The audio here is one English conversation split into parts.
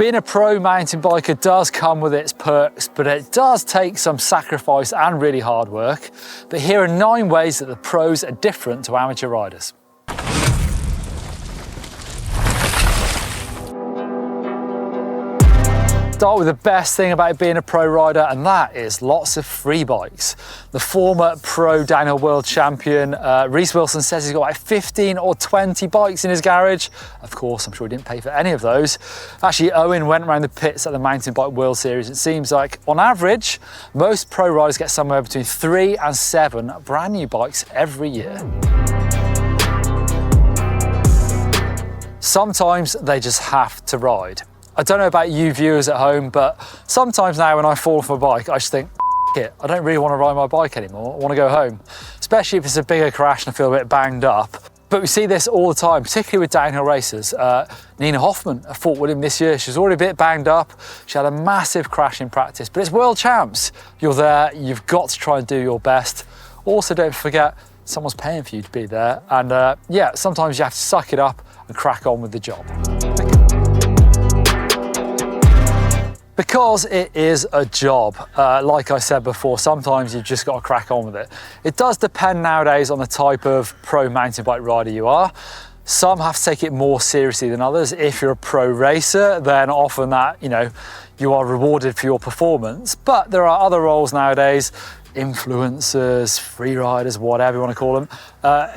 Being a pro mountain biker does come with its perks, but it does take some sacrifice and really hard work. But here are 9 ways that the pros are different to amateur riders. Start with the best thing about being a pro rider, and that is lots of free bikes. The former pro downhill world champion, Reece Wilson, says he's got like 15 or 20 bikes in his garage. Of course, I'm sure he didn't pay for any of those. Actually, Owen went around the pits at the Mountain Bike World Series. It seems like, on average, most pro riders get somewhere between 3 and 7 brand new bikes every year. Sometimes they just have to ride. I don't know about you viewers at home, but sometimes now when I fall off my bike, I just think, it, I don't really want to ride my bike anymore. I want to go home, especially if it's a bigger crash and I feel a bit banged up. But we see this all the time, particularly with downhill racers. Nina Hoffman fought with him this year. She was already a bit banged up. She had a massive crash in practice, but it's world champs. You're there, you've got to try and do your best. Also, don't forget, someone's paying for you to be there. And yeah, sometimes you have to suck it up and crack on with the job. Because it is a job, like I said before, sometimes you've just got to crack on with it. It does depend nowadays on the type of pro mountain bike rider you are. Some have to take it more seriously than others. If you're a pro racer, then often that, you are rewarded for your performance. But there are other roles nowadays, influencers, free riders, whatever you want to call them.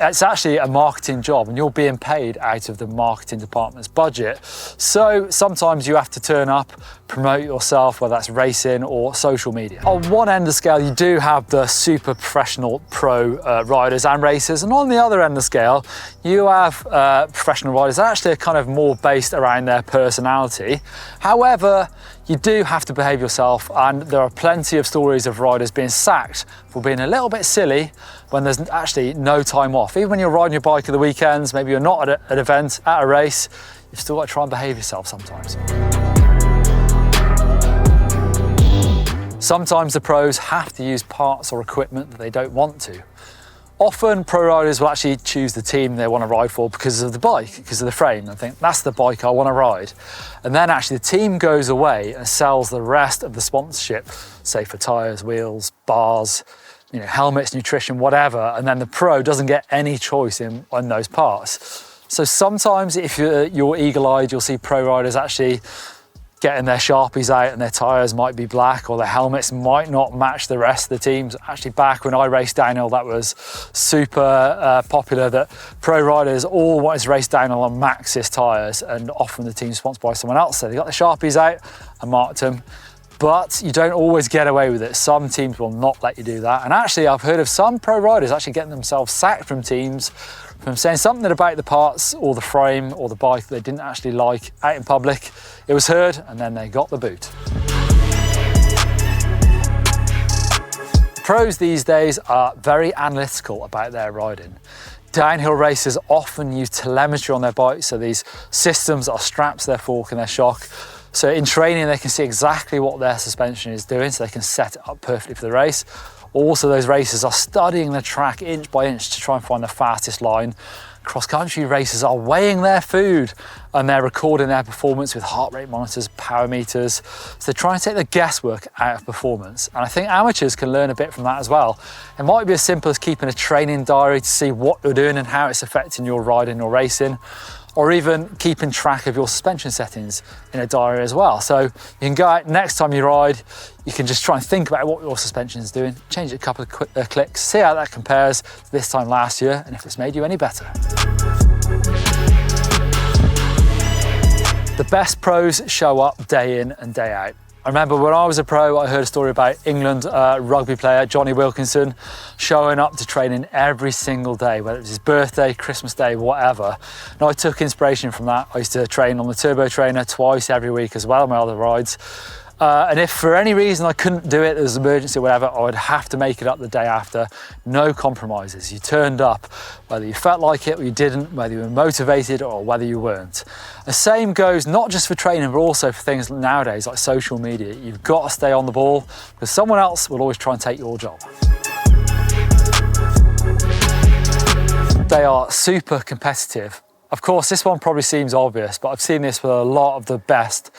It's actually a marketing job and you're being paid out of the marketing department's budget. So sometimes you have to turn up, promote yourself, whether that's racing or social media. On one end of the scale, you do have the super professional pro riders and racers. And on the other end of the scale, you have professional riders that actually are kind of more based around their personality. However, you do have to behave yourself, and there are plenty of stories of riders being sacked for being a little bit silly when there's actually no time off. Even when you're riding your bike at the weekends, maybe you're not at an event, at a race, you've still got to try and behave yourself sometimes. Sometimes the pros have to use parts or equipment that they don't want to. Often pro riders will actually choose the team they want to ride for because of the bike, because of the frame. They think, that's the bike I want to ride. And then actually the team goes away and sells the rest of the sponsorship, say for tyres, wheels, bars, helmets, nutrition, whatever. And then the pro doesn't get any choice on those parts. So sometimes if you're eagle-eyed, you'll see pro riders actually getting their Sharpies out and their tyres might be black or their helmets might not match the rest of the teams. Actually, back when I raced downhill, that was super popular, that pro riders all wanted to race downhill on Maxxis tyres, and often the team's sponsored by someone else, so they got the Sharpies out and marked them. But you don't always get away with it. Some teams will not let you do that. And actually, I've heard of some pro riders actually getting themselves sacked from teams from saying something about the parts or the frame or the bike that they didn't actually like out in public. It was heard and then they got the boot. Pros these days are very analytical about their riding. Downhill racers often use telemetry on their bikes, so these systems are strapped to their fork and their shock. So in training, they can see exactly what their suspension is doing, so they can set it up perfectly for the race. Also, those racers are studying the track inch by inch to try and find the fastest line. Cross-country racers are weighing their food and they're recording their performance with heart rate monitors, power meters. So they're trying to take the guesswork out of performance. And I think amateurs can learn a bit from that as well. It might be as simple as keeping a training diary to see what you're doing and how it's affecting your riding or racing, or even keeping track of your suspension settings in a diary as well. So you can go out next time you ride, you can just try and think about what your suspension is doing, change it a couple of clicks, see how that compares to this time last year, and if it's made you any better. The best pros show up day in and day out. I remember when I was a pro, I heard a story about England rugby player Johnny Wilkinson showing up to training every single day, whether it was his birthday, Christmas Day, whatever. And I took inspiration from that. I used to train on the turbo trainer twice every week as well on my other rides. And if for any reason I couldn't do it, there was an emergency or whatever, I would have to make it up the day after. No compromises. You turned up, whether you felt like it or you didn't, whether you were motivated or whether you weren't. The same goes not just for training, but also for things nowadays like social media. You've got to stay on the ball because someone else will always try and take your job. They are super competitive. Of course, this one probably seems obvious, but I've seen this with a lot of the best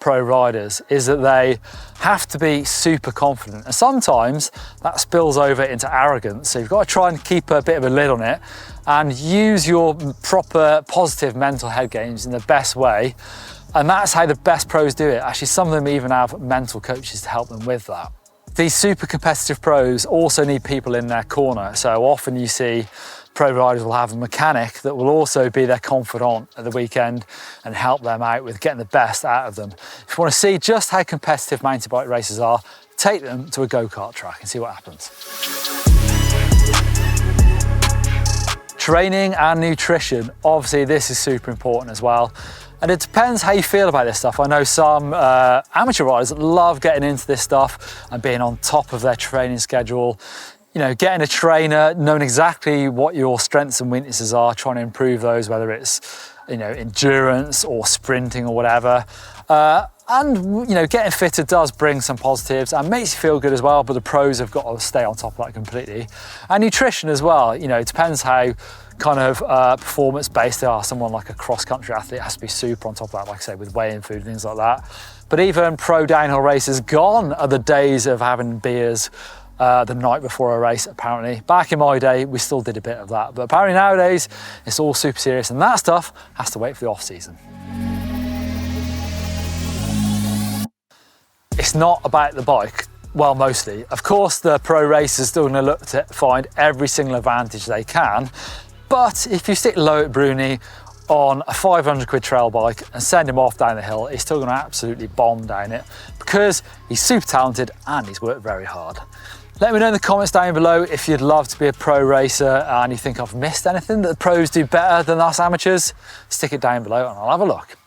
pro riders is that they have to be super confident. And sometimes that spills over into arrogance. So you've got to try and keep a bit of a lid on it and use your proper positive mental head games in the best way. And that's how the best pros do it. Actually, some of them even have mental coaches to help them with that. These super competitive pros also need people in their corner. So often you see pro riders will have a mechanic that will also be their confidant at the weekend and help them out with getting the best out of them. If you want to see just how competitive mountain bike races are, take them to a go-kart track and see what happens. Training and nutrition, obviously this is super important as well. And it depends how you feel about this stuff. I know some amateur riders that love getting into this stuff and being on top of their training schedule. You know, getting a trainer, knowing exactly what your strengths and weaknesses are, trying to improve those, whether it's, you know, endurance or sprinting or whatever. And, you know, getting fitter does bring some positives and makes you feel good as well, but the pros have got to stay on top of that completely. And nutrition as well, you know, it depends how kind of performance-based they are. Someone like a cross-country athlete has to be super on top of that, like I say, with weigh-in food and things like that. But even pro downhill races, gone are the days of having beers the night before a race, apparently. Back in my day, we still did a bit of that, but apparently nowadays, it's all super serious, and that stuff has to wait for the off-season. It's not about the bike, well, mostly. Of course, the pro racers are still going to look to find every single advantage they can, but if you stick low at Bruni on a 500 quid trail bike and send him off down the hill, he's still going to absolutely bomb down it because he's super talented and he's worked very hard. Let me know in the comments down below if you'd love to be a pro racer and you think I've missed anything that the pros do better than us amateurs. Stick it down below and I'll have a look.